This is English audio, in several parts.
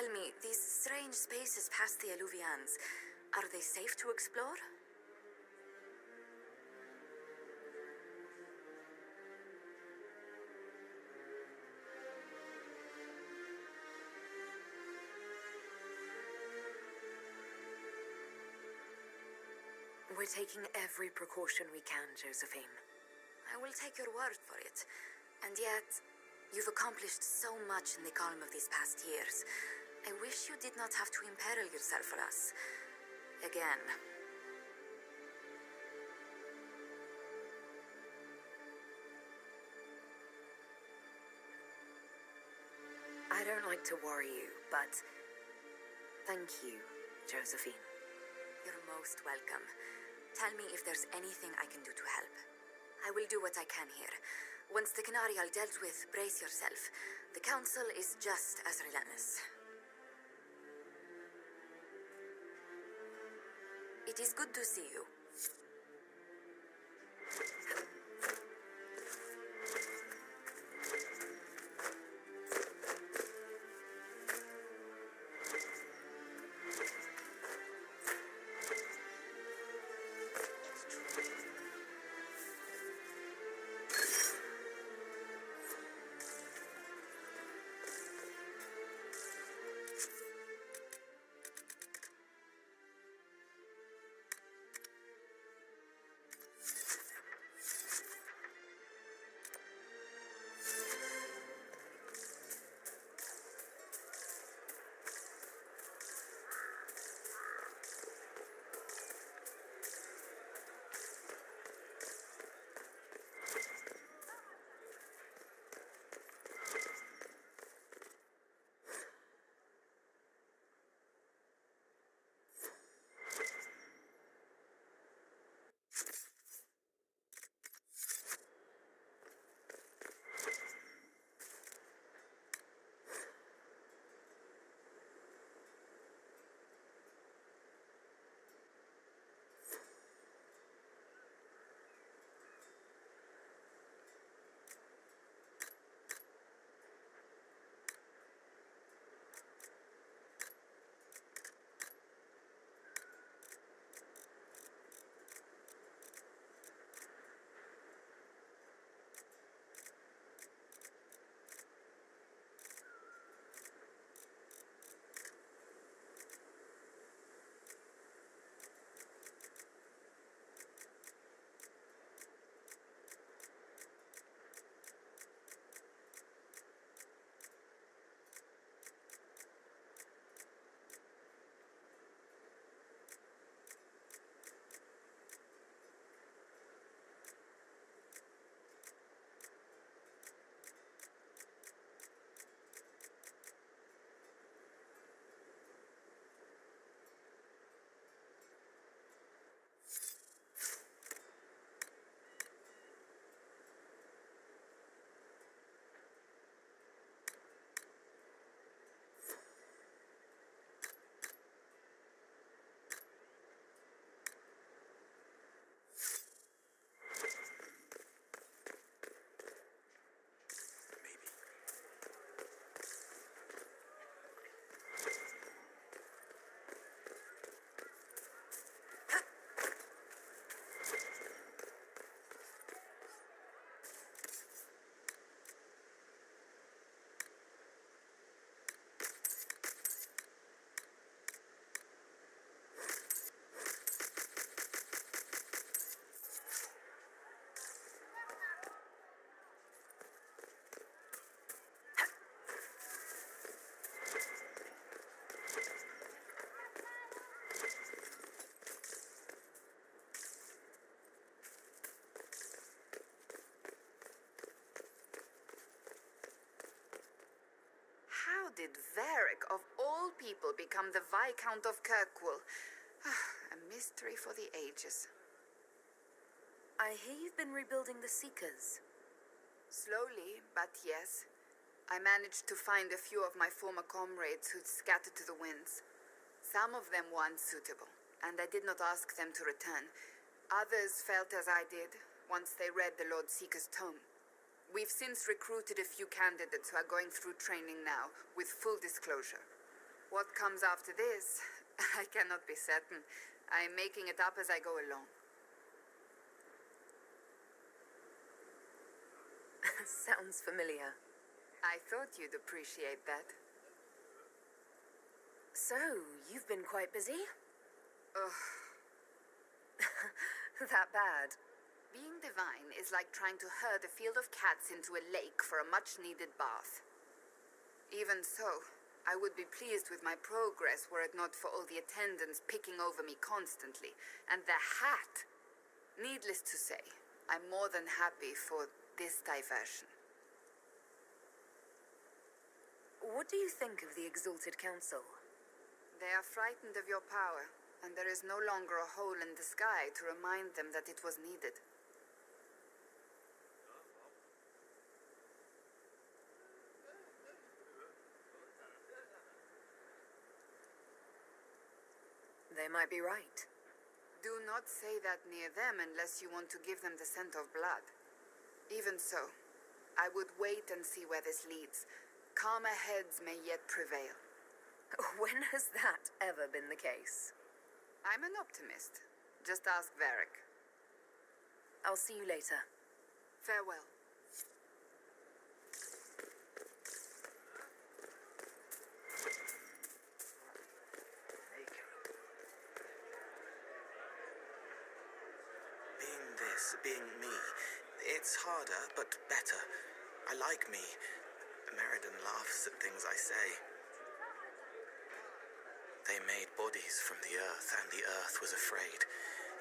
Tell me, these strange spaces past the Eluvians, are they safe to explore? We're taking every precaution we can, Josephine. I will take your word for it. And yet, you've accomplished so much in the calm of these past years. I wish you did not have to imperil yourself for us. Again. I don't like to worry you, but thank you, Josephine. You're most welcome. Tell me if there's anything I can do to help. I will do what I can here. Once the Qunari are dealt with, brace yourself. The Council is just as relentless. It is good to see you. did Varric, of all people, become the Viscount of Kirkwall? A mystery for the ages. I hear you've been rebuilding the Seekers. Slowly, but yes. I managed to find a few of my former comrades who'd scattered to the winds. Some of them were unsuitable, and I did not ask them to return. Others felt as I did, once they read the Lord Seeker's tome. We've since recruited a few candidates who are going through training now, with full disclosure. What comes after this, I cannot be certain. I'm making it up as I go along. Sounds familiar. I thought you'd appreciate that. So, you've been quite busy? Ugh. That bad? Being divine is like trying to herd a field of cats into a lake for a much-needed bath. Even so, I would be pleased with my progress were it not for all the attendants picking over me constantly. And the hat! Needless to say, I'm more than happy for this diversion. What do you think of the Exalted Council? They are frightened of your power, and there is no longer a hole in the sky to remind them that it was needed. They might be right. Do not say that near them unless you want to give them the scent of blood. Even so, I would wait and see where this leads. Calmer heads may yet prevail. When has that ever been the case? I'm an optimist. Just ask Varric. I'll see you later. Farewell. Being me, it's harder, but better. I like me. Meriden laughs at things I say. They made bodies from the earth, and the earth was afraid.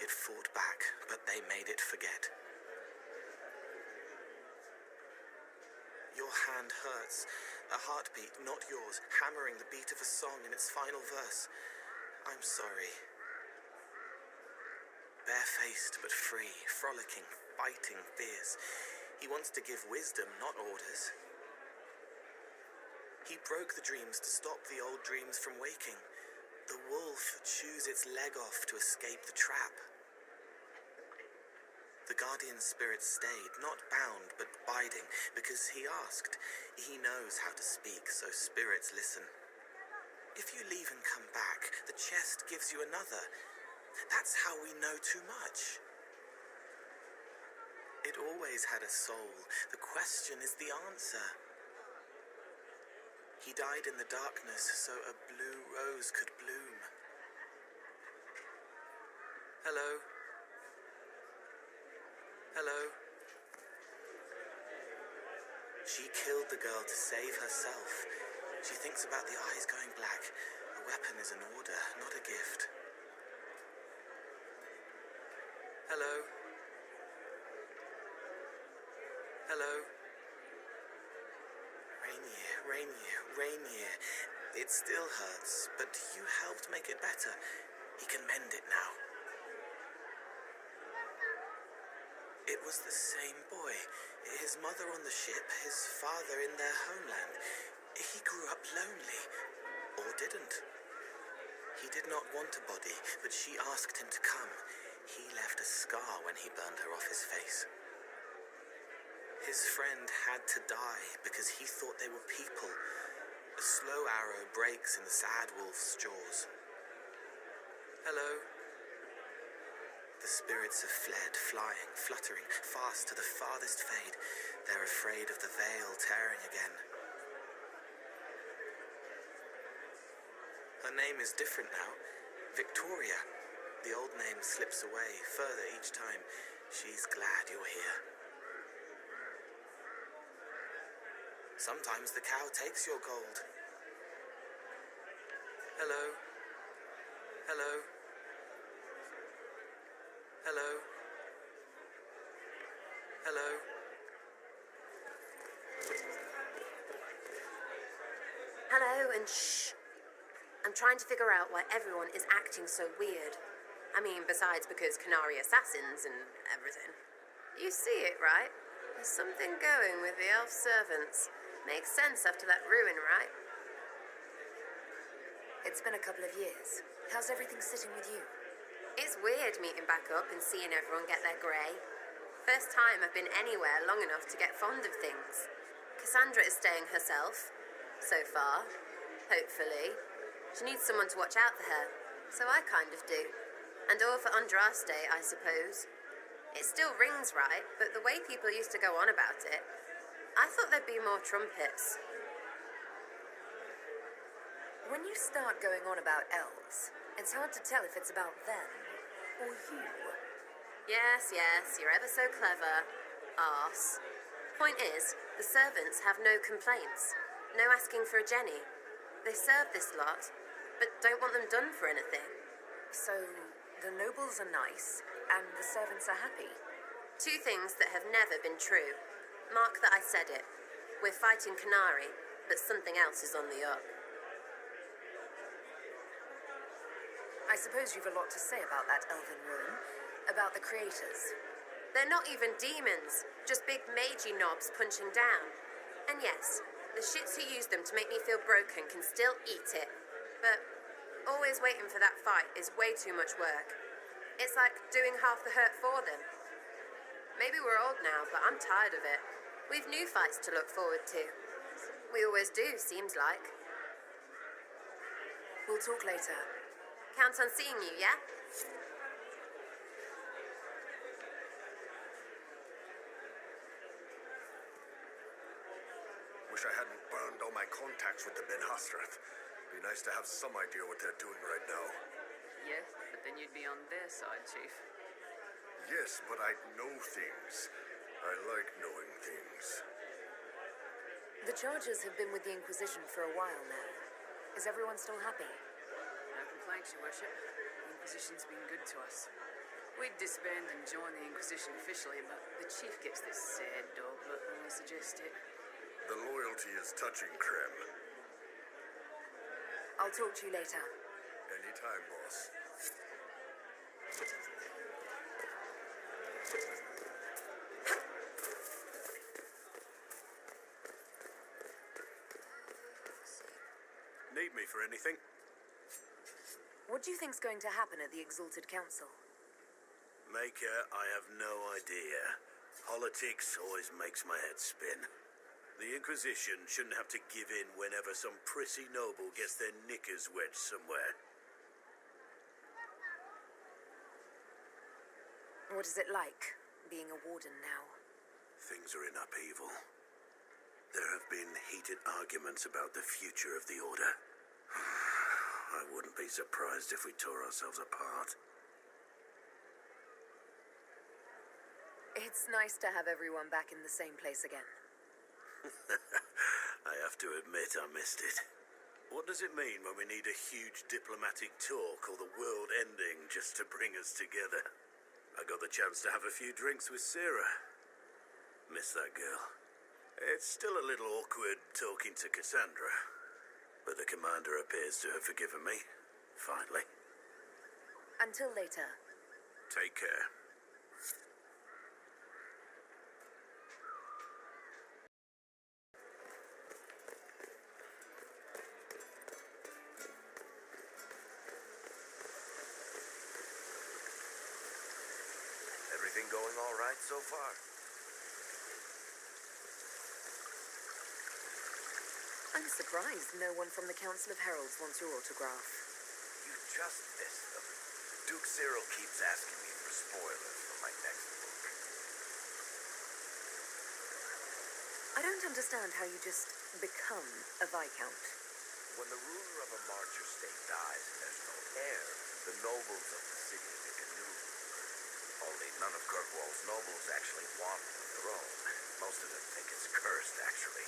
It fought back, but they made it forget. Your hand hurts. A heartbeat, not yours, hammering the beat of a song in its final verse. I'm sorry. Barefaced but free, frolicking, fighting fears. He wants to give wisdom, not orders. He broke the dreams to stop the old dreams from waking. The wolf chews its leg off to escape the trap. The guardian spirit stayed, not bound but biding, because he asked. He knows how to speak, so spirits listen. If you leave and come back, the chest gives you another. That's how we know too much. It always had a soul. The question is the answer. He died in the darkness so a blue rose could bloom. Hello? Hello? She killed the girl to save herself. She thinks about the eyes going black. A weapon is an order, not a gift. Hello? Hello? Rainier. It still hurts, but you helped make it better. He can mend it now. It was the same boy. His mother on the ship, his father in their homeland. He grew up lonely, or didn't. He did not want a body, but she asked him to come. He left a scar when he burned her off his face. His friend had to die because he thought they were people. A slow arrow breaks in the sad wolf's jaws. Hello? The spirits have fled, flying, fluttering, fast to the farthest fade. They're afraid of the veil tearing again. Her name is different now. Victoria. The old name slips away, further each time. She's glad you're here. Sometimes the cow takes your gold. Hello? Hello? Hello? Hello? Hello, and shh. I'm trying to figure out why everyone is acting so weird. I mean, besides because Qunari assassins and everything. You see it, right? There's something going with the elf servants. Makes sense after that ruin, right? It's been a couple of years. How's everything sitting with you? It's weird meeting back up and seeing everyone get their grey. First time I've been anywhere long enough to get fond of things. Cassandra is staying herself. So far. Hopefully. She needs someone to watch out for her, so I kind of do. And all for Andraste, I suppose. It still rings right, but the way people used to go on about it, I thought there'd be more trumpets. When you start going on about elves, it's hard to tell if it's about them or you. Yes, you're ever so clever. Arse. Point is, the servants have no complaints. No asking for a Jenny. They serve this lot, but don't want them done for anything. So, the nobles are nice, and the servants are happy. Two things that have never been true. Mark that I said it. We're fighting Qunari, but something else is on the up. I suppose you've a lot to say about that elven room, about the creators. They're not even demons, just big magey knobs punching down. And yes, the shits who use them to make me feel broken can still eat it. But always waiting for that fight is way too much work. It's like doing half the hurt for them. Maybe we're old now, but I'm tired of it. We've new fights to look forward to. We always do, seems like. We'll talk later. Count on seeing you, yeah? Wish I hadn't burned all my contacts with the Ben Hastrath. Be nice to have some idea what they're doing right now. Yes, but then you'd be on their side, Chief. Yes, but I know things. I like knowing things. The Chargers have been with the Inquisition for a while now. Is everyone still happy? No complaints, Your Worship. The Inquisition's been good to us. We'd disband and join the Inquisition officially, but the Chief gets this sad dog look when we suggest it. The loyalty is touching, Krem. I'll talk to you later. Anytime, boss. Need me for anything? What do you think's going to happen at the Exalted Council? Maker, I have no idea. Politics always makes my head spin. The Inquisition shouldn't have to give in whenever some prissy noble gets their knickers wedged somewhere. What is it like, being a warden now? Things are in upheaval. There have been heated arguments about the future of the Order. I wouldn't be surprised if we tore ourselves apart. It's nice to have everyone back in the same place again. I have to admit I missed it. What does it mean when we need a huge diplomatic talk or the world ending just to bring us together? I got the chance to have a few drinks with Sarah. Miss that girl. It's still a little awkward talking to Cassandra, but the commander appears to have forgiven me, finally. Until later. Take care. Everything going all right so far? I'm surprised no one from the Council of Heralds wants your autograph. You just missed them. Duke Cyril keeps asking me for spoilers for my next book. I don't understand how you just become a Viscount. When the ruler of a marcher state dies and there's no heir, the nobles of the city make a new ruler. Only none of Kirkwall's nobles actually want the throne. Most of them think it's cursed, actually.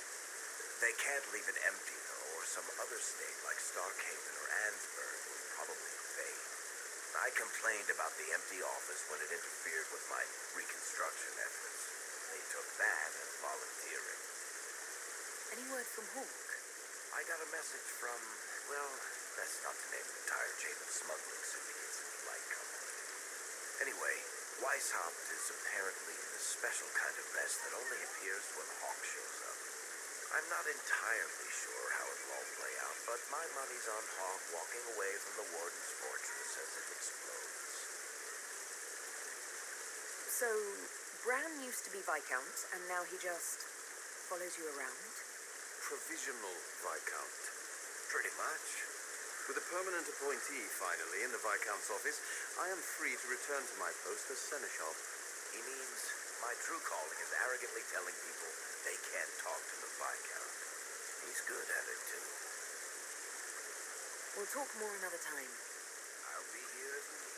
They can't leave it empty, though, or some other state like Starkhaven or Ansburg would probably invade. I complained about the empty office when it interfered with my reconstruction efforts. They took that as volunteering. Any word from Hawk? I got a message from, well, that's not to name an entire chain of smuggling syndicates in the Light Company. Anyway, Weishaupt is apparently in a special kind of mess that only appears when Hawk shows up. I'm not entirely sure how it'll all play out, but my money's on Hawk walking away from the Warden's fortress as it explodes. So, Bran used to be Viscount, and now he just follows you around? Provisional Viscount. Pretty much. With a permanent appointee, finally, in the Viscount's office, I am free to return to my post as Seneschal. He means my true calling is arrogantly telling people they can't talk to the Viscount. He's good at it, too. We'll talk more another time. I'll be here if you need.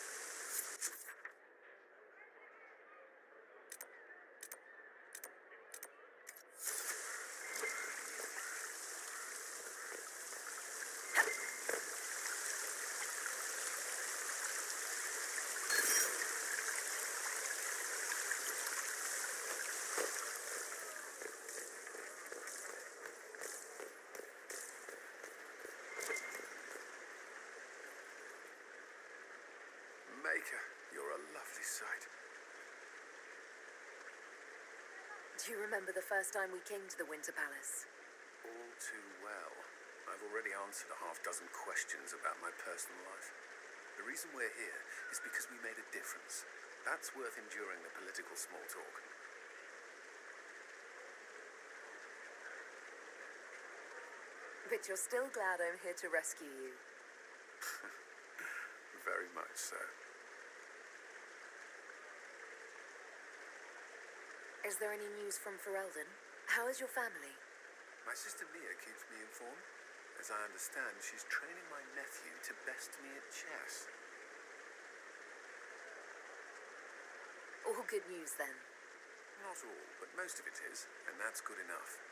Maker, you're a lovely sight. Do you remember the first time we came to the Winter Palace? All too well. I've already answered a half-dozen questions about my personal life. The reason we're here is because we made a difference. That's worth enduring the political small talk. But you're still glad I'm here to rescue you. Very much so. Is there any news from Ferelden? How is your family? My sister Mia keeps me informed. As I understand, she's training my nephew to best me at chess. All good news then. Not all, but most of it is, and that's good enough.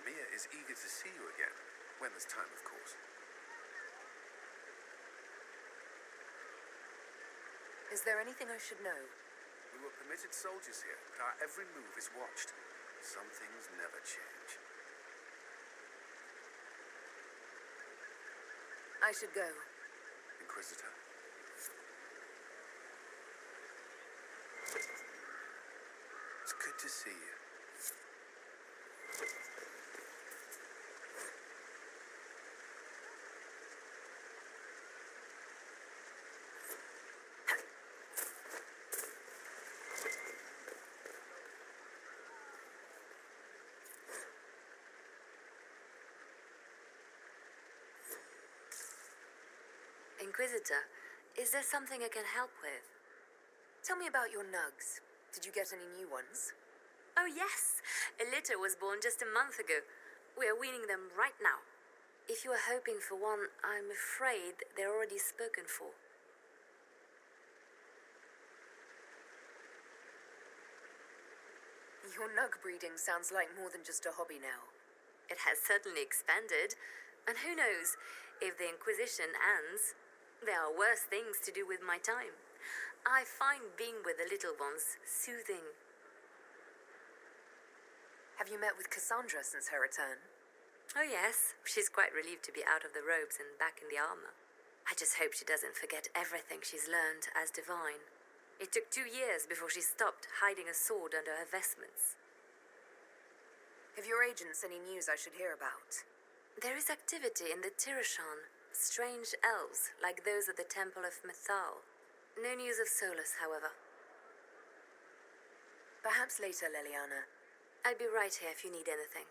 Mia is eager to see you again, when there's time, of course. Is there anything I should know? We were permitted soldiers here, but our every move is watched. Some things never change. I should go. Inquisitor? It's good to see you. Inquisitor, is there something I can help with? Tell me about your nugs. Did you get any new ones? Oh, yes. A litter was born just a month ago. We're weaning them right now. If you are hoping for one, I'm afraid they're already spoken for. Your nug breeding sounds like more than just a hobby now. It has certainly expanded. And who knows, if the Inquisition ends, there are worse things to do with my time. I find being with the little ones soothing. Have you met with Cassandra since her return? Oh yes, she's quite relieved to be out of the robes and back in the armor. I just hope she doesn't forget everything she's learned as divine. It took 2 years before she stopped hiding a sword under her vestments. Have your agents any news I should hear about? There is activity in the Tirashan, strange elves like those at the Temple of Methal. No news of Solus, however. Perhaps later, Leliana. I'll be right here if you need anything.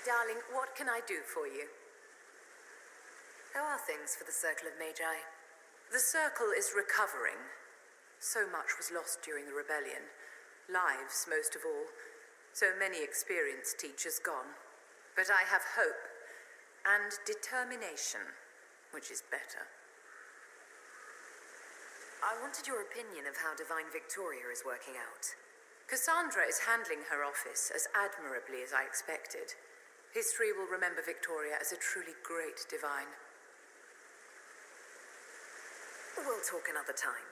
Darling, what can I do for you? How are things for the Circle of Magi? The Circle is recovering. So much was lost during the rebellion. Lives, most of all. So many experienced teachers gone. But I have hope. And determination, which is better. I wanted your opinion of how Divine Victoria is working out. Cassandra is handling her office as admirably as I expected. History will remember Victoria as a truly great divine. We'll talk another time.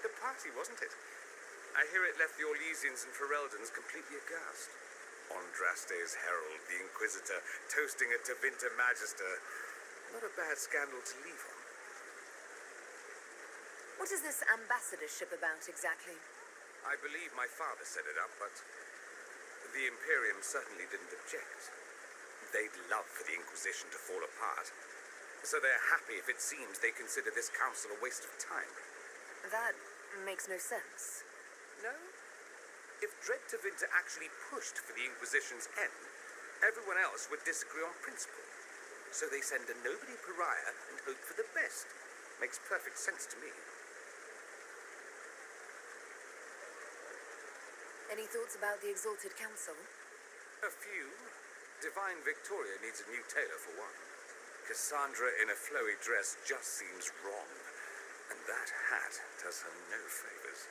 quite the party, wasn't it? I hear it left the Orlesians and Fereldans completely aghast. Andraste's herald, the Inquisitor, toasting a Tevinter Magister. Not a bad scandal to leave on. What is this ambassadorship about exactly? I believe my father set it up, but the Imperium certainly didn't object. They'd love for the Inquisition to fall apart, so they're happy if it seems they consider this council a waste of time. That makes no sense. No? If Dread Tevinter actually pushed for the Inquisition's end, everyone else would disagree on principle. So they send a nobody pariah and hope for the best. Makes perfect sense to me. Any thoughts about the Exalted Council? A few. Divine Victoria needs a new tailor for one. Cassandra in a flowy dress just seems wrong. And that hat does her no favors.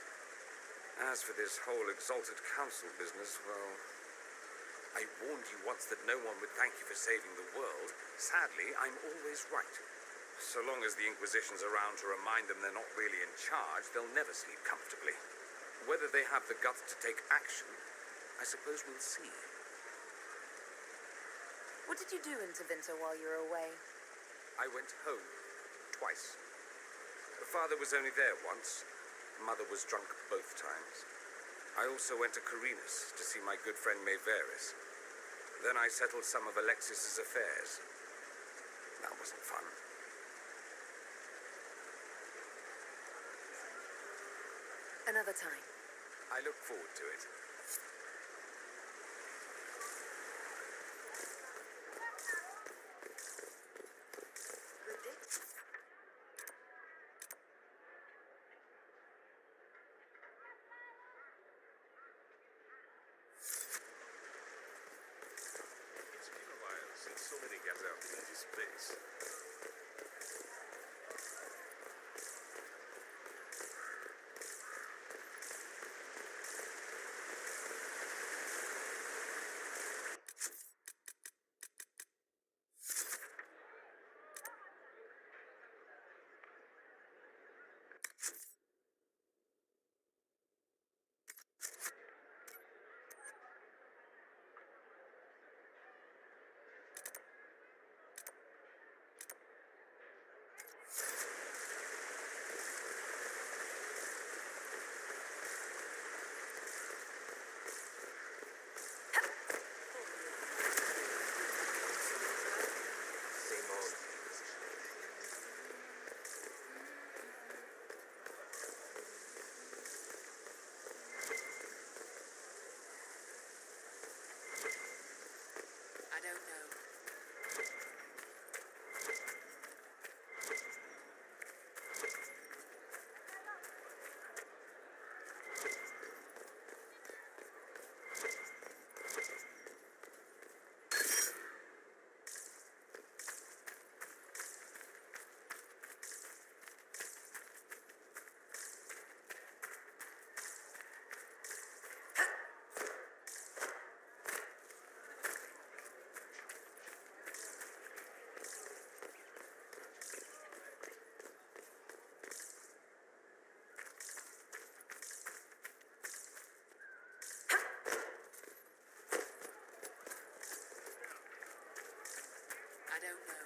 As for this whole Exalted Council business, well, I warned you once that no one would thank you for saving the world. Sadly, I'm always right. So long as the Inquisition's around to remind them they're not really in charge, they'll never sleep comfortably. Whether they have the guts to take action, I suppose we'll see. What did you do in Tevinter while you were away? I went home. Twice. Father was only there once. Mother was drunk both times. I also went to Carinus to see my good friend Maeveris. Then I settled some of Alexis's affairs. That wasn't fun. Another time. I look forward to it. It's been a while since so many got out in this place. I don't know. I don't know.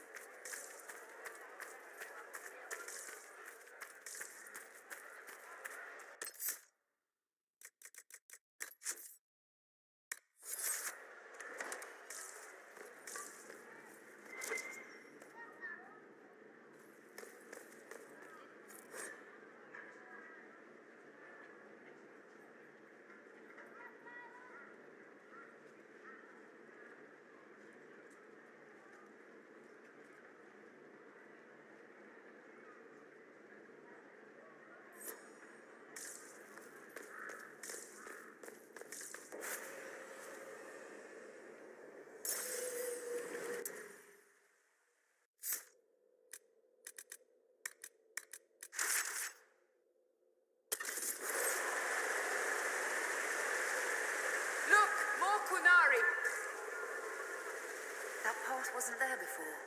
Look! More Qunari! That path wasn't there before.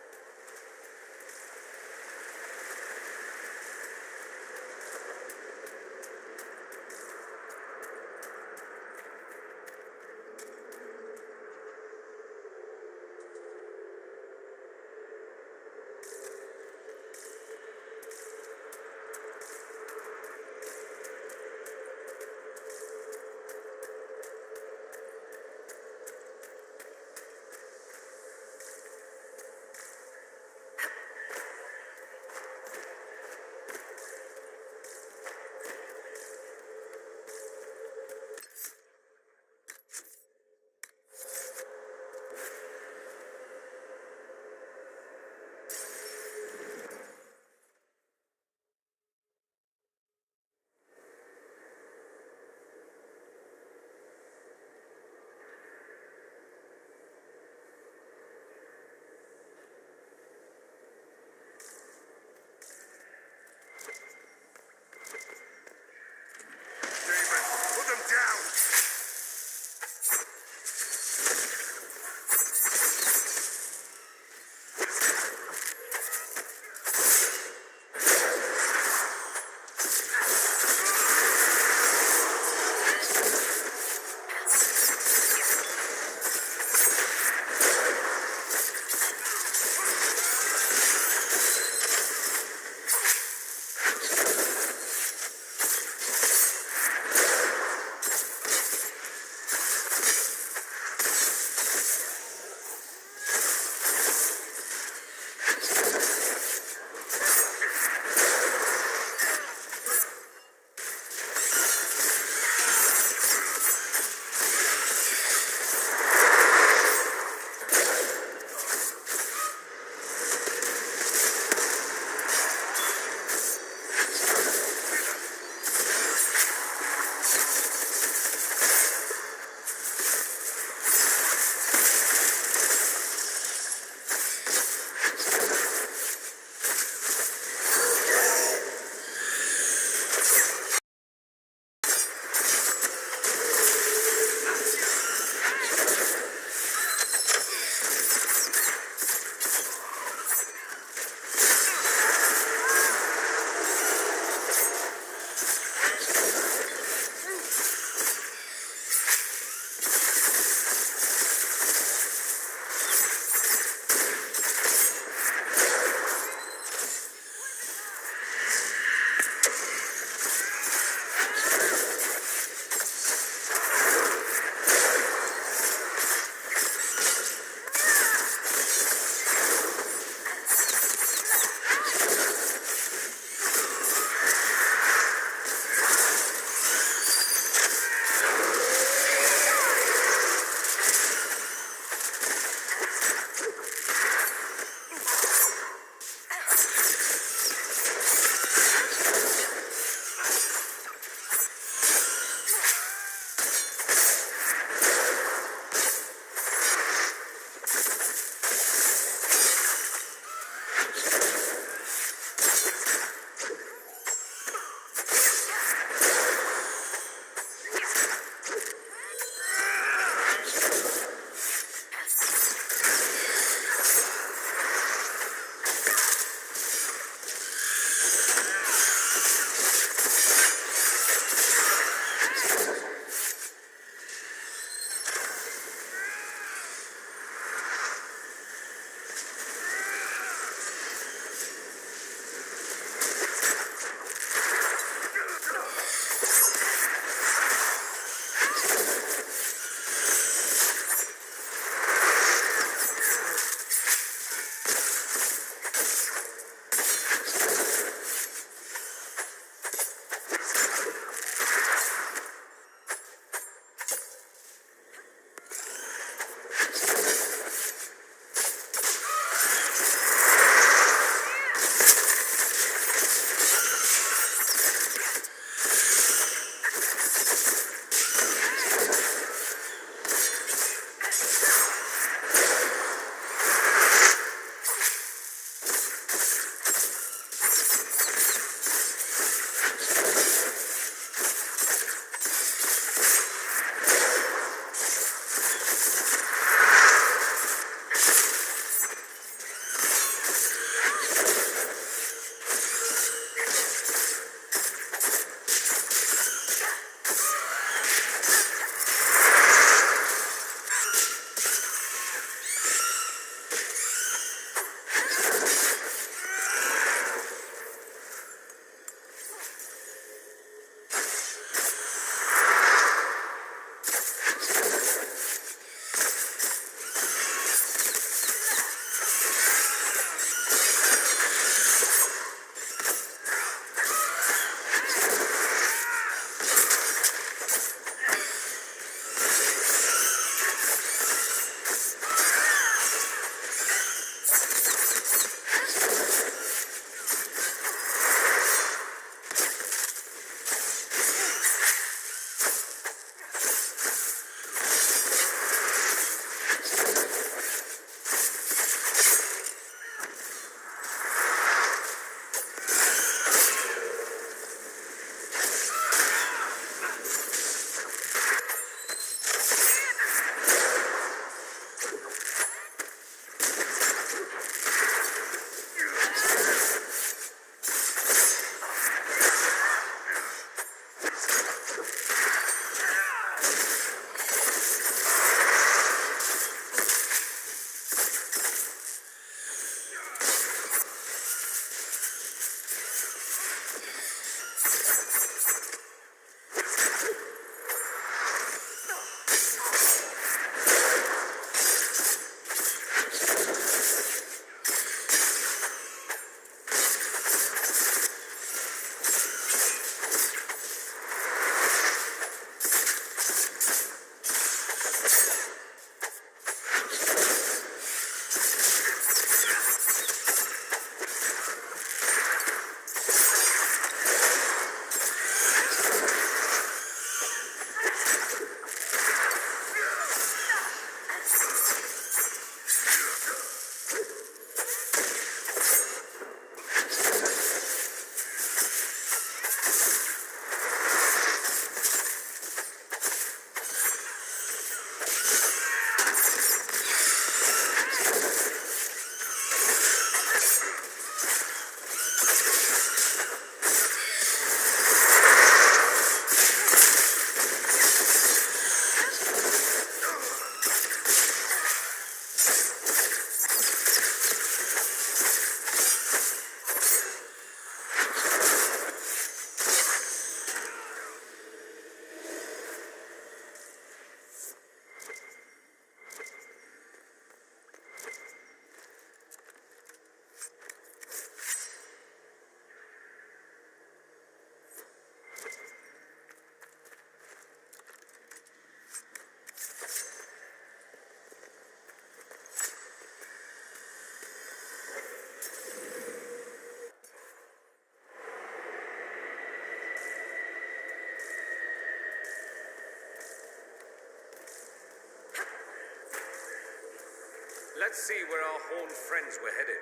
Let's see where our horned friends were headed.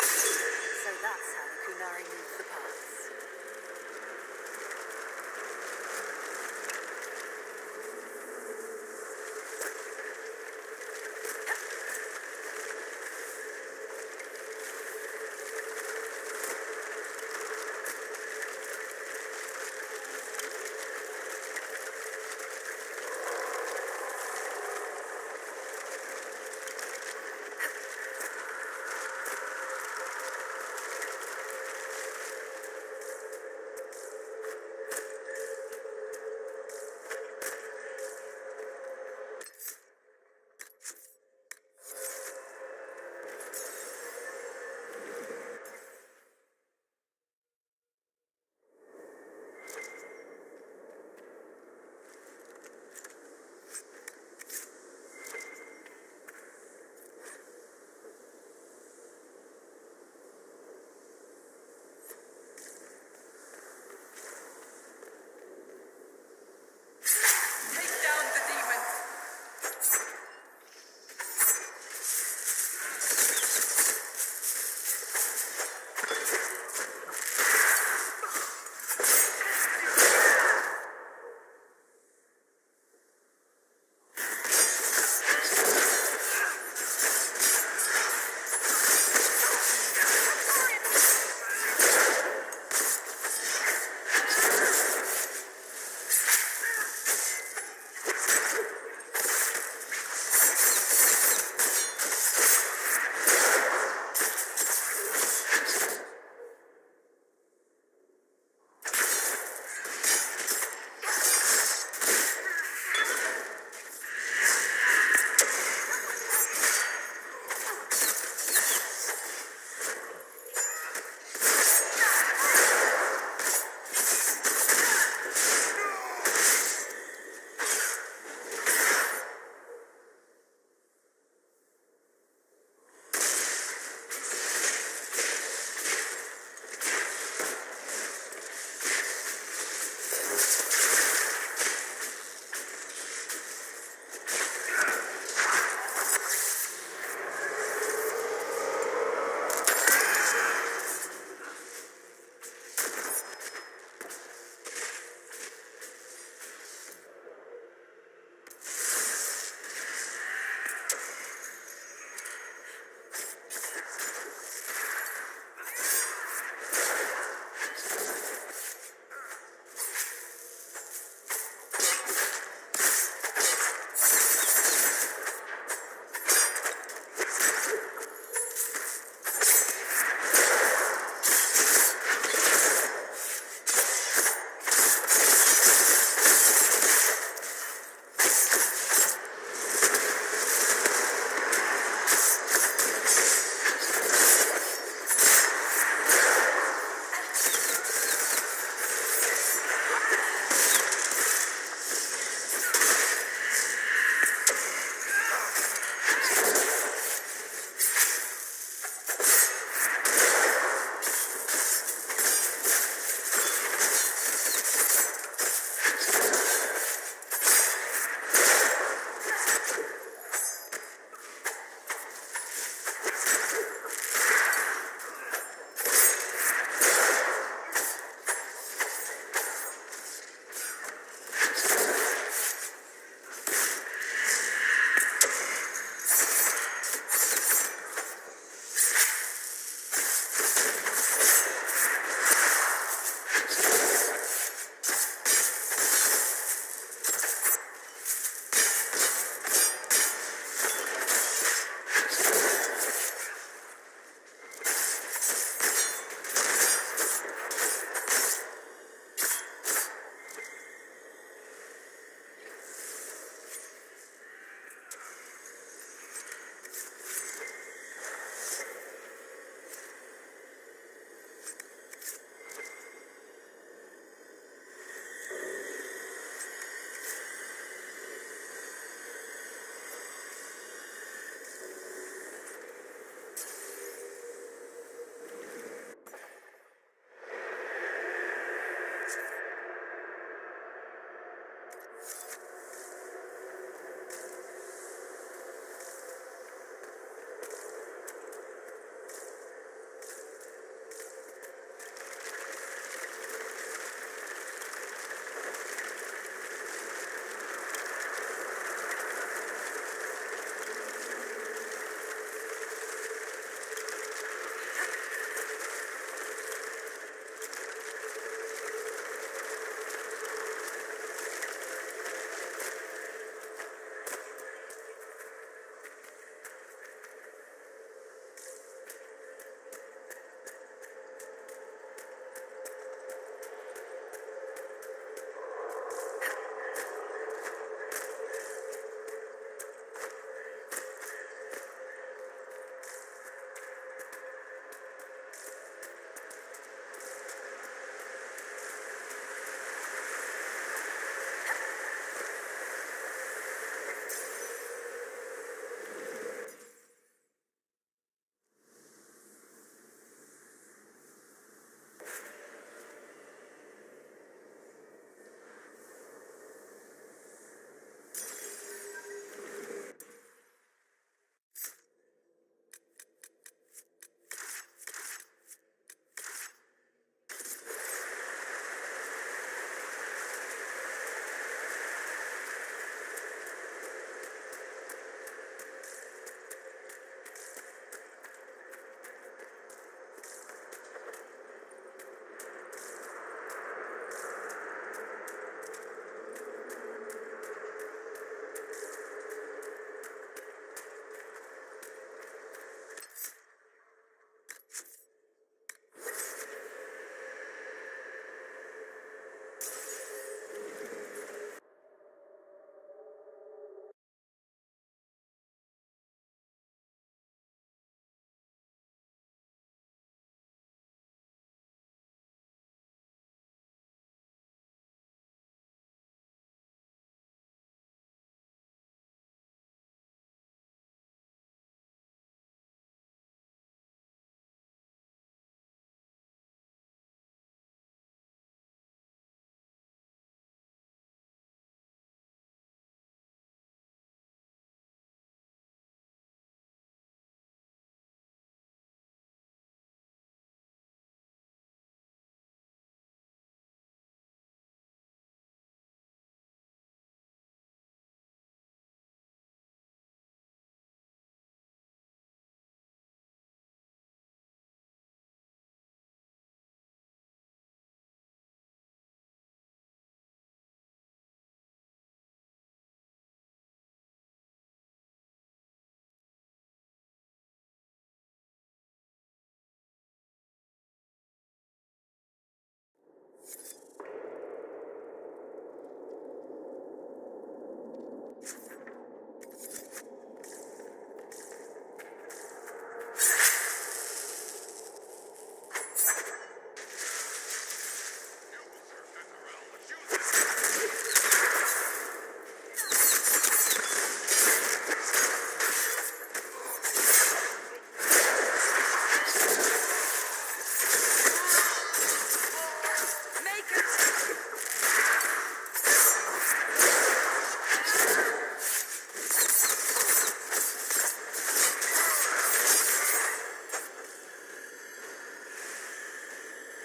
So that's how the Qunari move the paths.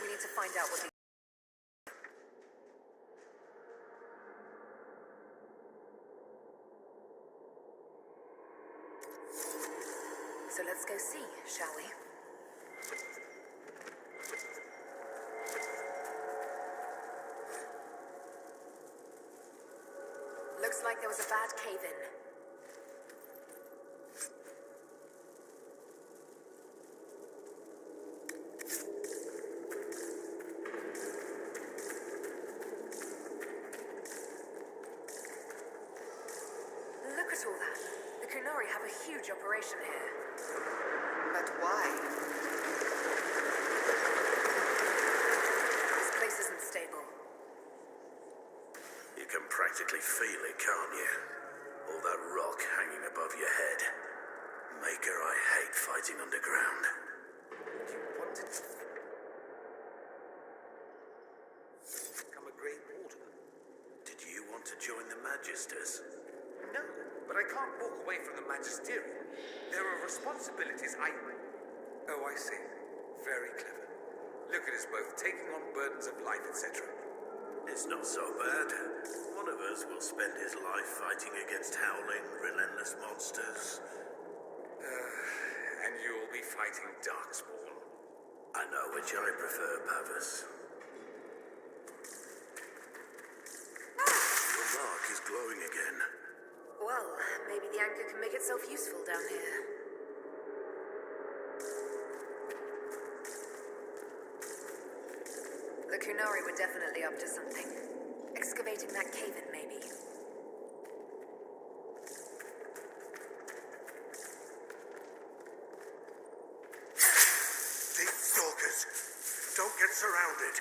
We need to find out what the... So let's go see, shall we? Looks like there was a bad cave-in. Look at all that. The Qunari have a huge operation here. But why? This place isn't stable. You can practically feel it, can't you? All that rock hanging above your head. Maker, I hate fighting underground. You wanted to become a Grey Warden? Did you want to join the Magisters? No, but I can't walk away from the Magisterium. There are responsibilities Oh, I see. Very clever. Look at us both taking on burdens of life, etc. It's not so bad. One of us will spend his life fighting against howling, relentless monsters. And you'll be fighting Darkspawn. I know which I prefer, Pavis. Your mark is glowing again. Well, maybe the anchor can make itself useful down here. The Qunari were definitely up to something. Excavating that cave-in, maybe. Deep stalkers! Don't get surrounded!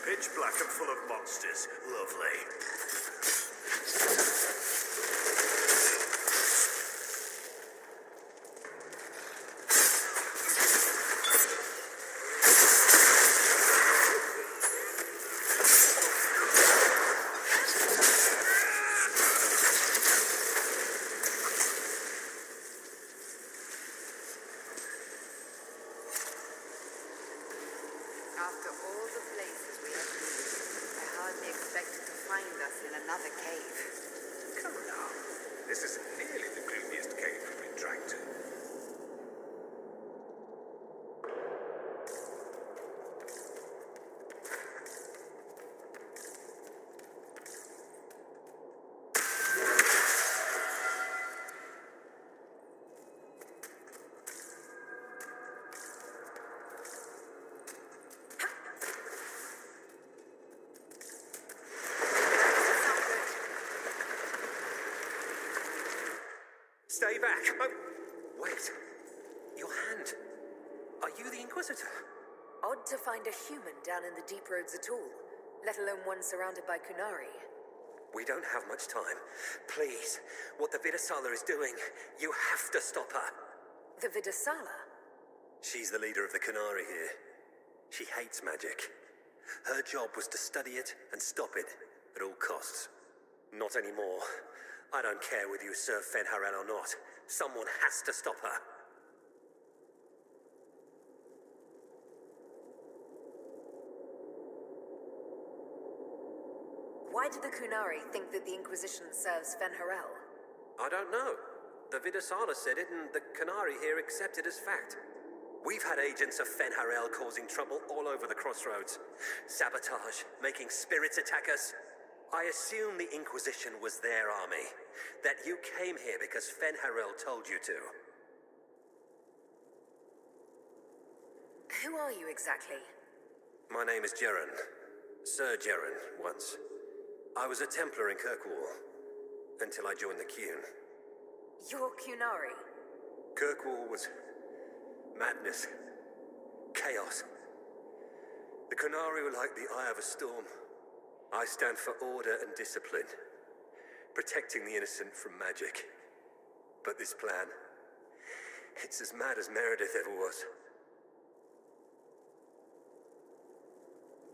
Pitch black and full of monsters. Lovely. After all the places we have been, I hardly expected to find us in another cave. Come now. This isn't nearly the gloomiest cave we've been dragged to. Stay back. Oh, wait. Your hand. Are you the Inquisitor? Odd to find a human down in the deep roads at all, let alone one surrounded by Qunari. We don't have much time. Please, what the Vidasala is doing, you have to stop her. The Vidasala? She's the leader of the Qunari here. She hates magic. Her job was to study it and stop it at all costs. Not anymore. I don't care whether you serve Fenharel or not. Someone has to stop her. Why do the Qunari think that the Inquisition serves Fenharel? I don't know. The Vidasala said it, and the Qunari here accepted as fact. We've had agents of Fen'Harel causing trouble all over the crossroads. Sabotage, making spirits attack us. I assume the Inquisition was their army. That you came here because Fen'Harel told you to. Who are you exactly? My name is Jeren. Sir Jeren, once. I was a Templar in Kirkwall, until I joined the Qun. You're Qunari. Kirkwall was madness. Chaos. The Qunari were like the eye of a storm. I stand for order and discipline, protecting the innocent from magic. But this plan, it's as mad as Meredith ever was.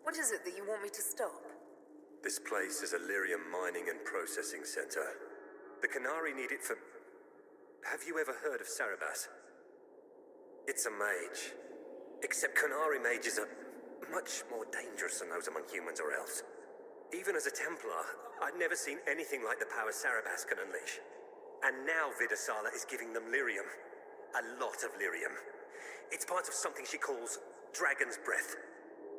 What is it that you want me to stop? This place is a lyrium mining and processing center. The Qunari need it for... Have you ever heard of Sarabas? It's a mage. Except Qunari mages are much more dangerous than those among humans or elves. Even as a Templar, I'd never seen anything like the power Sarabas can unleash. And now Vidasala is giving them lyrium. A lot of lyrium. It's part of something she calls Dragon's Breath.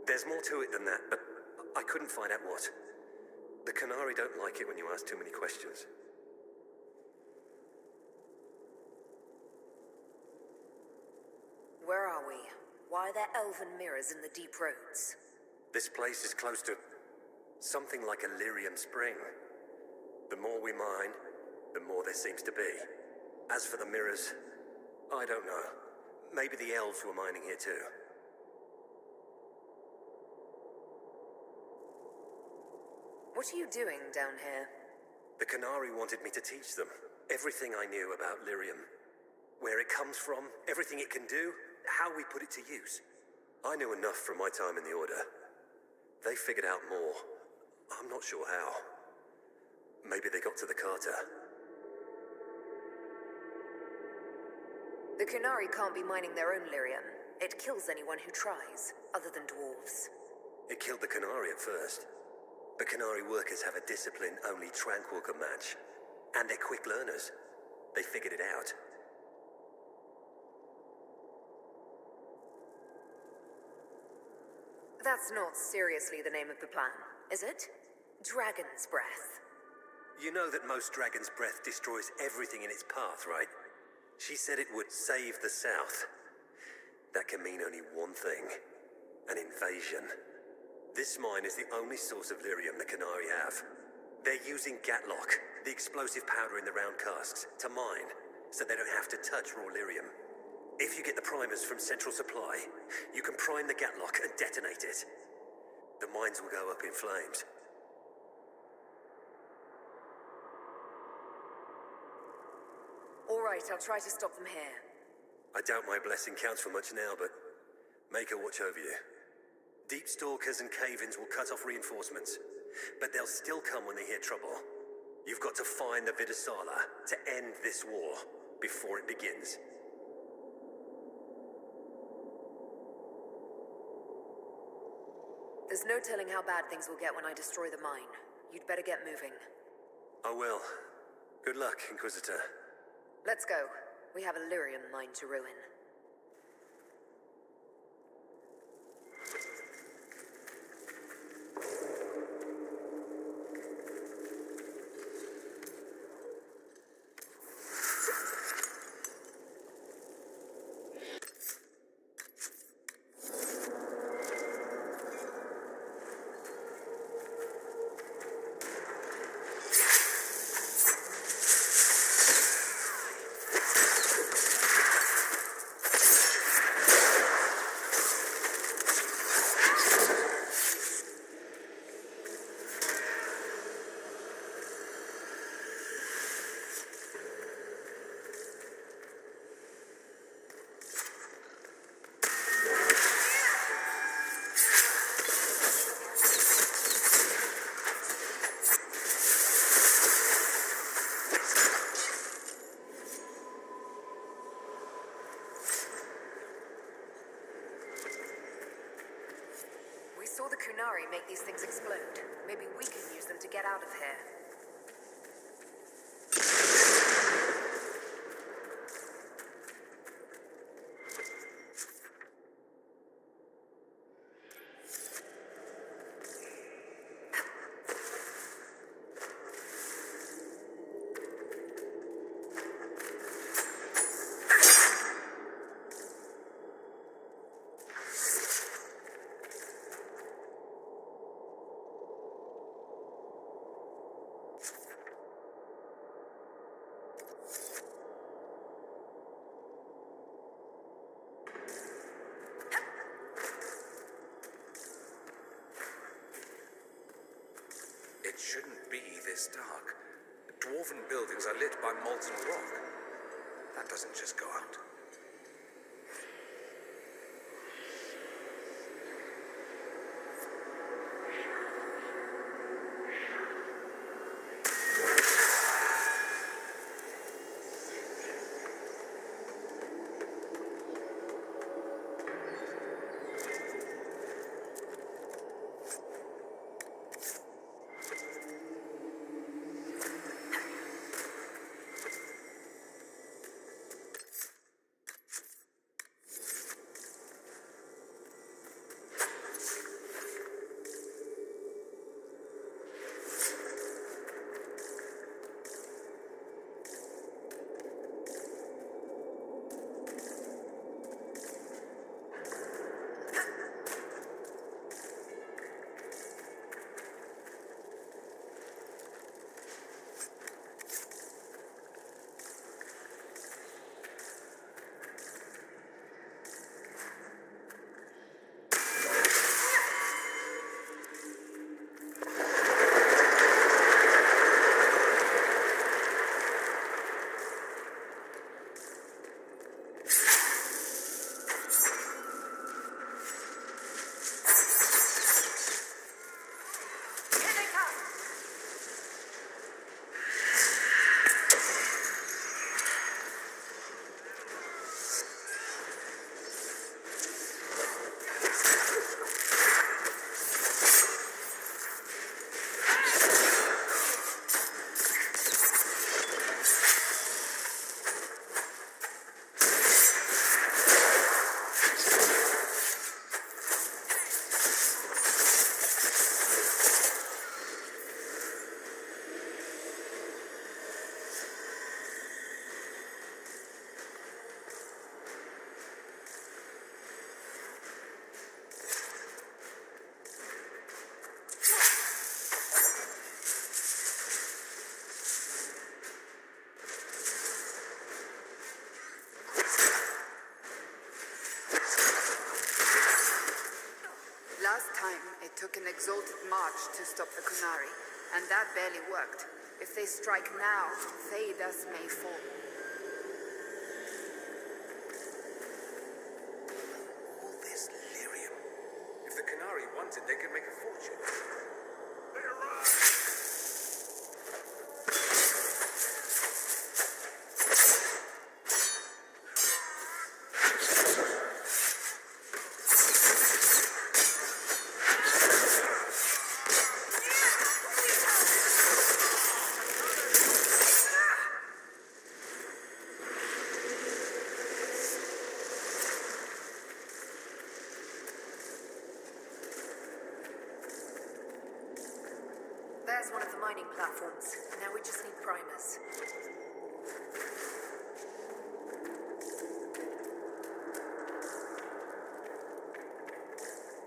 There's more to it than that, but I couldn't find out what. The Qunari don't like it when you ask too many questions. Where are we? Why are there elven mirrors in the deep roads? This place is close to something like a lyrium spring. The more we mine, the more there seems to be. As for the mirrors, I don't know. Maybe the elves were mining here too. What are you doing down here? The Qunari wanted me to teach them everything I knew about lyrium. Where it comes from, everything it can do, how we put it to use. I knew enough from my time in the Order. They figured out more. I'm not sure how. Maybe they got to the Carter. The Qunari can't be mining their own lyrium. It kills anyone who tries, other than dwarves. It killed the Qunari at first. But Qunari workers have a discipline only Tranquil can match. And they're quick learners. They figured it out. That's not seriously the name of the plan, is it? Dragon's Breath. You know that most Dragon's Breath destroys everything in its path, right? She said it would save the South. That can mean only one thing. An invasion. This mine is the only source of lyrium the Qunari have. They're using Gatlock, the explosive powder in the round casks, to mine, so they don't have to touch raw lyrium. If you get the primers from Central Supply, you can prime the Gatlock and detonate it. The mines will go up in flames. All right, I'll try to stop them here. I doubt my blessing counts for much now, but make her watch over you. Deep stalkers and cave-ins will cut off reinforcements, but they'll still come when they hear trouble. You've got to find the Vidasala to end this war before it begins. There's no telling how bad things will get when I destroy the mine. You'd better get moving. I will. Good luck, Inquisitor. Let's go. We have a lyrium mine to ruin. We saw the Qunari make these things explode. Maybe we can use them to get out of here. It shouldn't be this dark. Dwarven buildings are lit by molten rock. That doesn't just go out. Last time, it took an exalted march to stop the Qunari, and that barely worked. If they strike now, Theidas may fall. All this lyrium. If the Qunari wanted, they could make a fortune. They arrive! There's one of the mining platforms. Now we just need primers.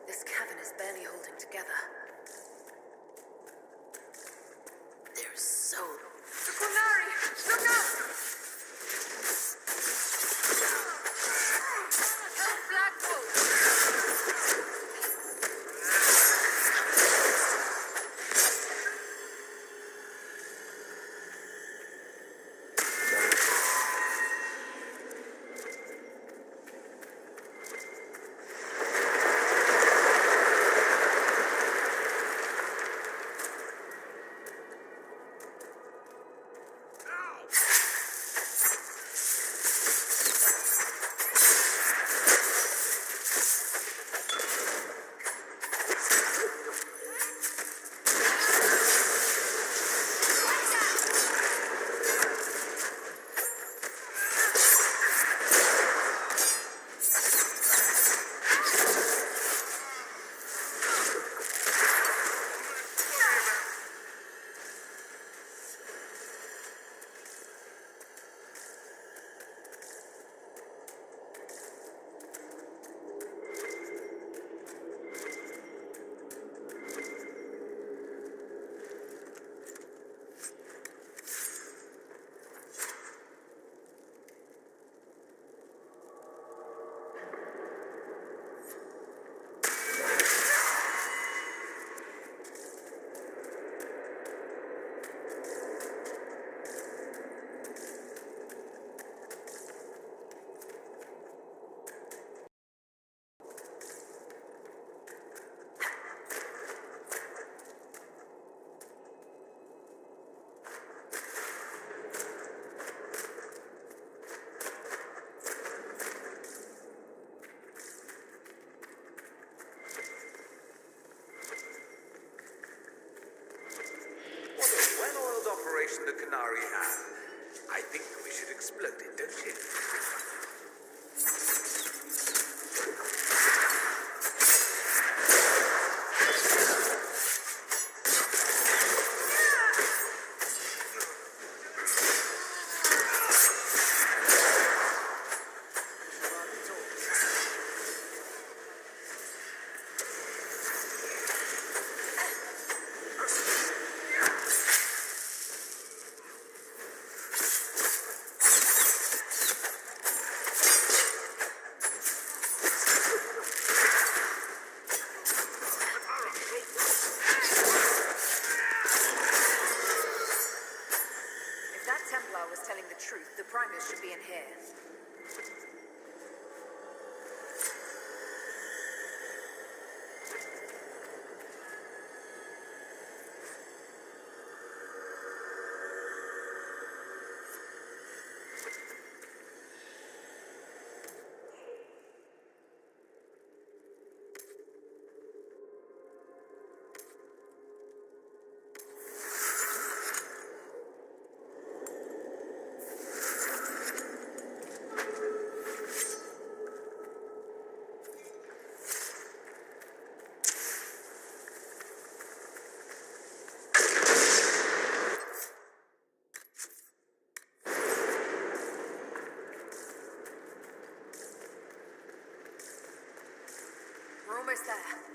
This cavern is barely holding together. There's so... The Qunari! Look out! Help Blackwood! the Qunari have. I think we should explode it, don't you? truth, the Primus should be in here. We're almost there.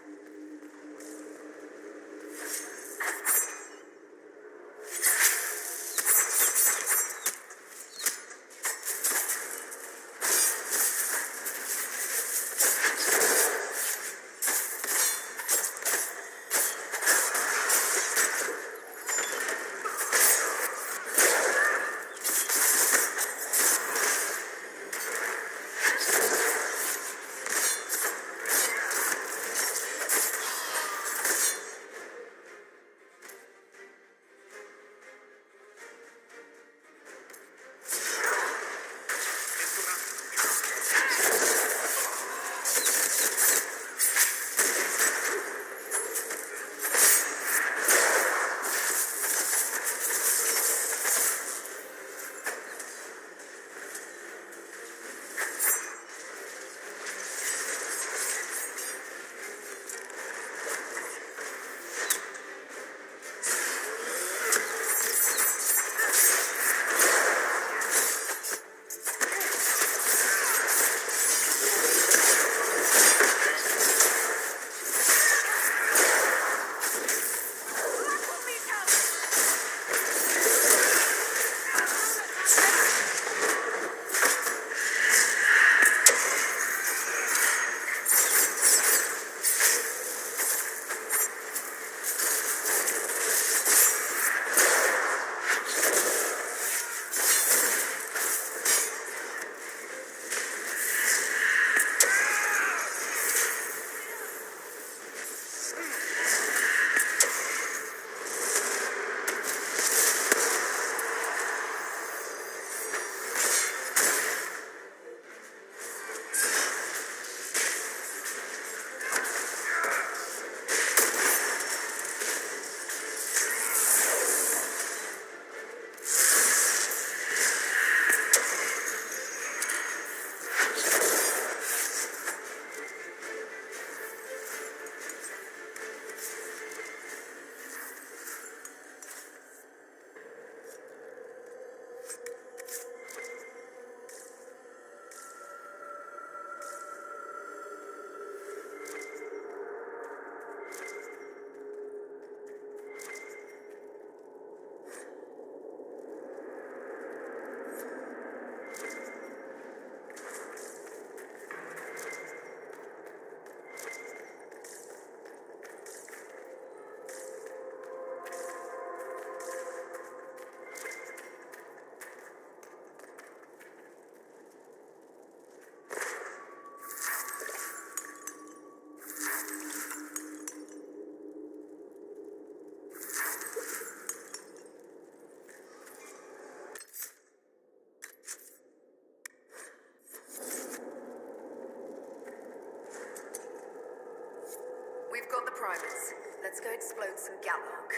We've got the Primus. Let's go explode some Gallark.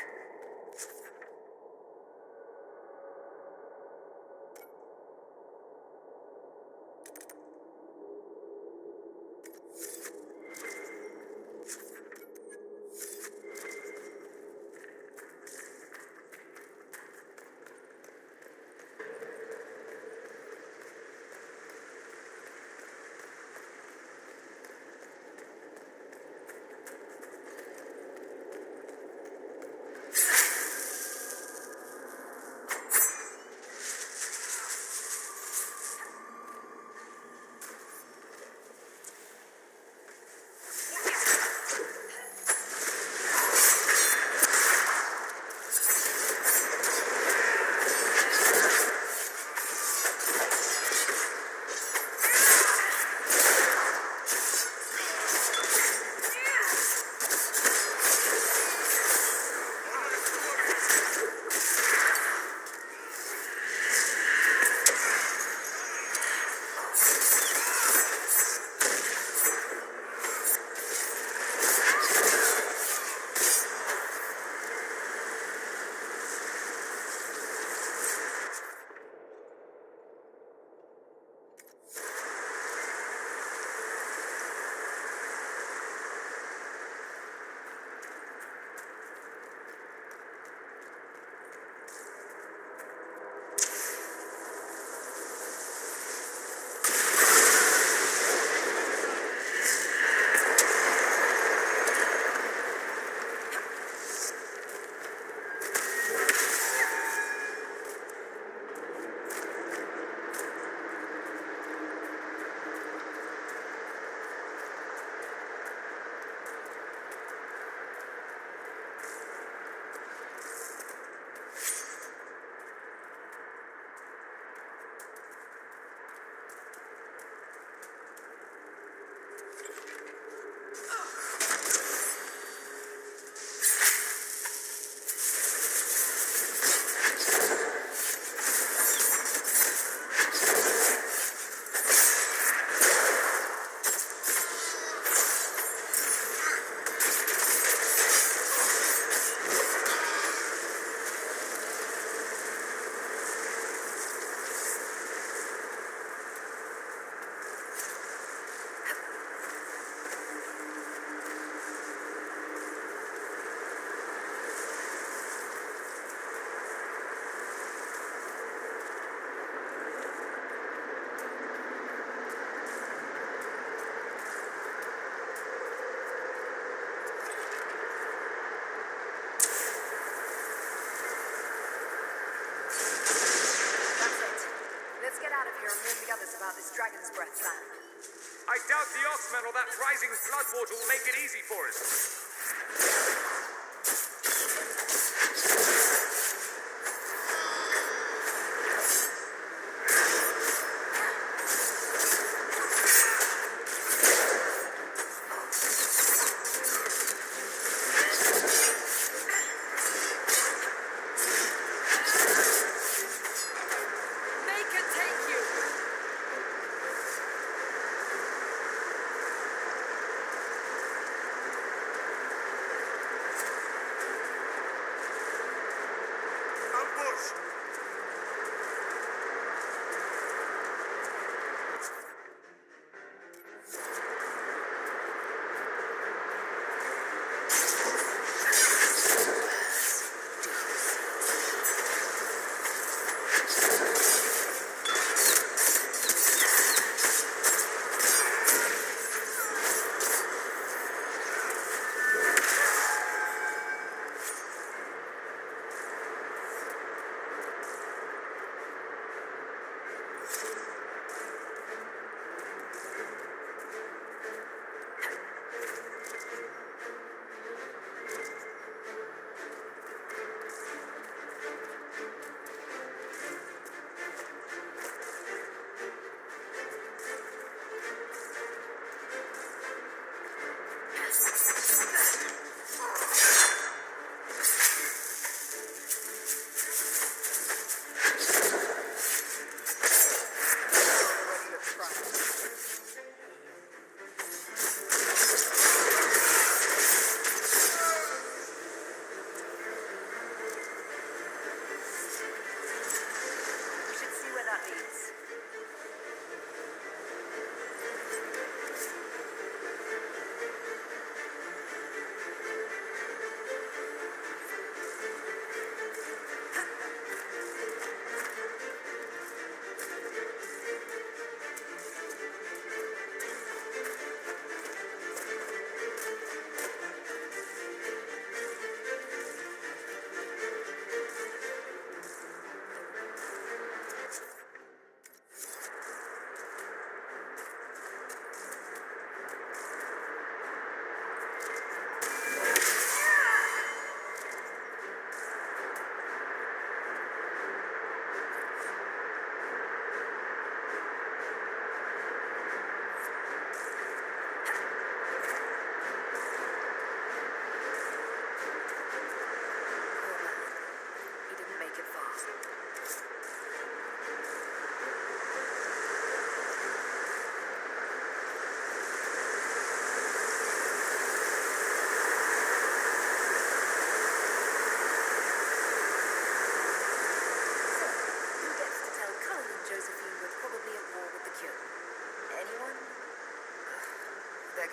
I doubt the Oxmen or that rising floodwater will make it easy for us.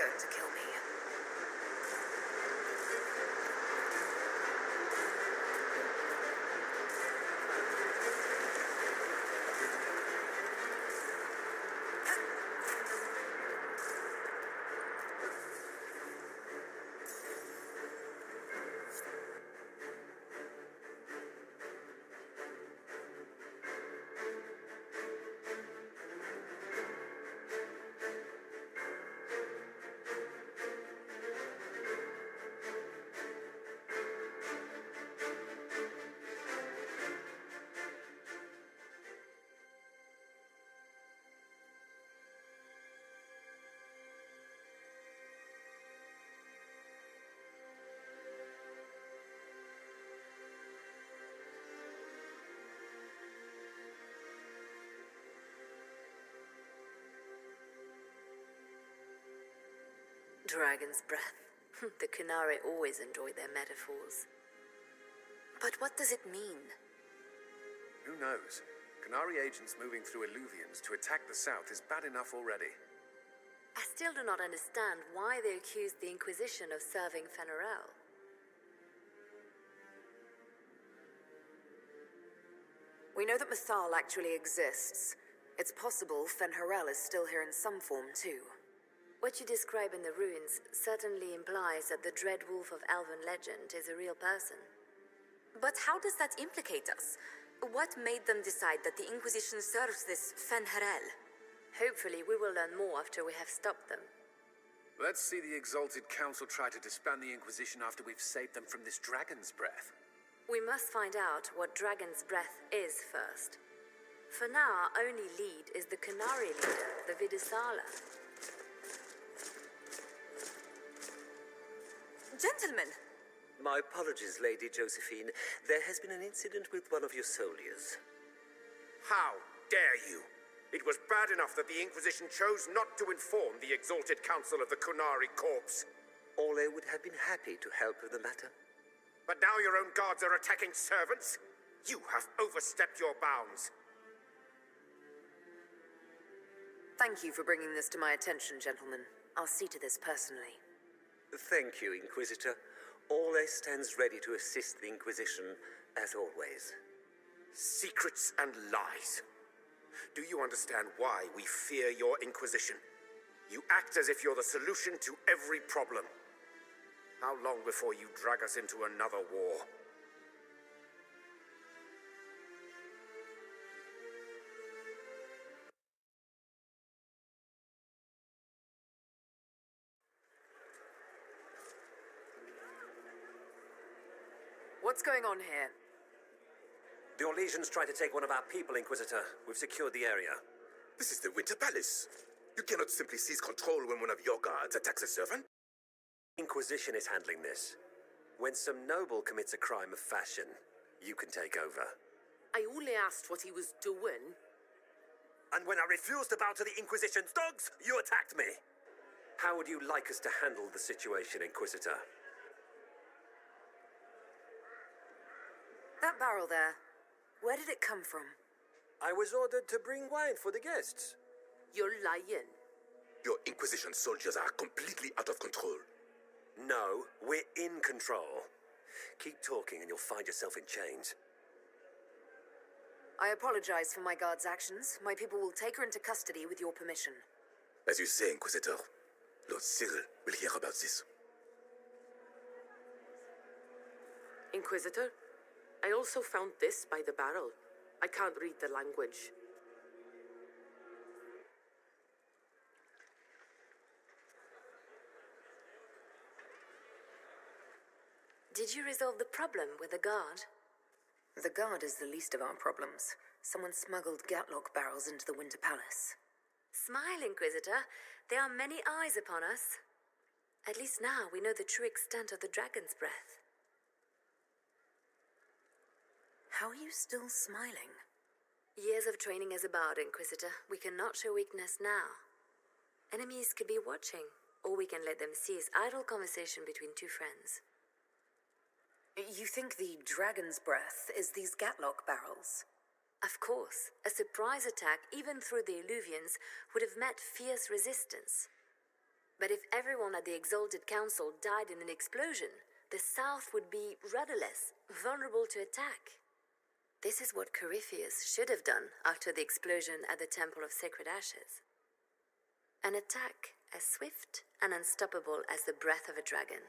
To kill me. Dragon's breath. The Qunari always enjoy their metaphors. But what does it mean? Who knows? Qunari agents moving through Eluvians to attack the south is bad enough already. I still do not understand why they accused the Inquisition of serving Fen'Arel. We know that Mythal actually exists. It's possible Fen'Arel is still here in some form, too. What you describe in the ruins certainly implies that the Dread Wolf of Elven legend is a real person. But how does that implicate us? What made them decide that the Inquisition serves this Fen'Arel? Hopefully, we will learn more after we have stopped them. Let's see the Exalted Council try to disband the Inquisition after we've saved them from this dragon's breath. We must find out what Dragon's Breath is first. For now, our only lead is the Qunari leader, the Vidisala. Gentlemen! My apologies, Lady Josephine. There has been an incident with one of your soldiers. How dare you? It was bad enough that the Inquisition chose not to inform the Exalted Council of the Qunari Corps. Ole would have been happy to help with the matter. But now your own guards are attacking servants? You have overstepped your bounds. Thank you for bringing this to my attention, gentlemen. I'll see to this personally. Thank you, Inquisitor. Ole stands ready to assist the Inquisition, as always. Secrets and lies. Do you understand why we fear your Inquisition? You act as if you're the solution to every problem. How long before you drag us into another war? What's going on here? The Orlesians tried to take one of our people, Inquisitor. We've secured the area. This is the Winter Palace. You cannot simply seize control when one of your guards attacks a servant. Inquisition is handling this. When some noble commits a crime of fashion, you can take over. I only asked what he was doing. And when I refused to bow to the Inquisition's dogs, you attacked me. How would you like us to handle the situation, Inquisitor? That barrel there, where did it come from? I was ordered to bring wine for the guests. You're lying. Your Inquisition soldiers are completely out of control. No, we're in control. Keep talking and you'll find yourself in chains. I apologize for my guard's actions. My people will take her into custody with your permission. As you say, Inquisitor, Lord Cyril will hear about this. Inquisitor, I also found this by the barrel. I can't read the language. Did you resolve the problem with the guard? The guard is the least of our problems. Someone smuggled Gatlock barrels into the Winter Palace. Smile, Inquisitor. There are many eyes upon us. At least now we know the true extent of the Dragon's Breath. How are you still smiling? Years of training as a bard, Inquisitor. We cannot show weakness now. Enemies could be watching, or we can let them seize idle conversation between two friends. You think the Dragon's Breath is these Gatlock barrels? Of course. A surprise attack, even through the Eluvians, would have met fierce resistance. But if everyone at the Exalted Council died in an explosion, the South would be rudderless, vulnerable to attack. This is what Corypheus should have done after the explosion at the Temple of Sacred Ashes. An attack as swift and unstoppable as the breath of a dragon.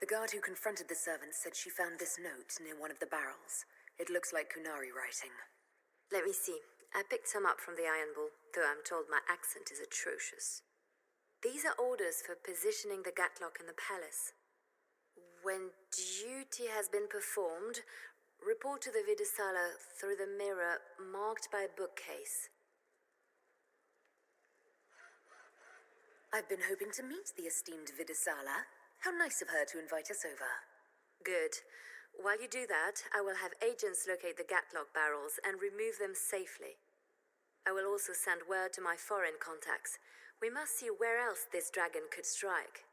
The guard who confronted the servants said she found this note near one of the barrels. It looks like Qunari writing. Let me see. I picked some up from the Iron Bull, though I'm told my accent is atrocious. These are orders for positioning the Gatlock in the palace. When duty has been performed, report to the Vidisala through the mirror marked by a bookcase. I've been hoping to meet the esteemed Vidisala. How nice of her to invite us over. Good. While you do that, I will have agents locate the Gatlock barrels and remove them safely. I will also send word to my foreign contacts. We must see where else this dragon could strike.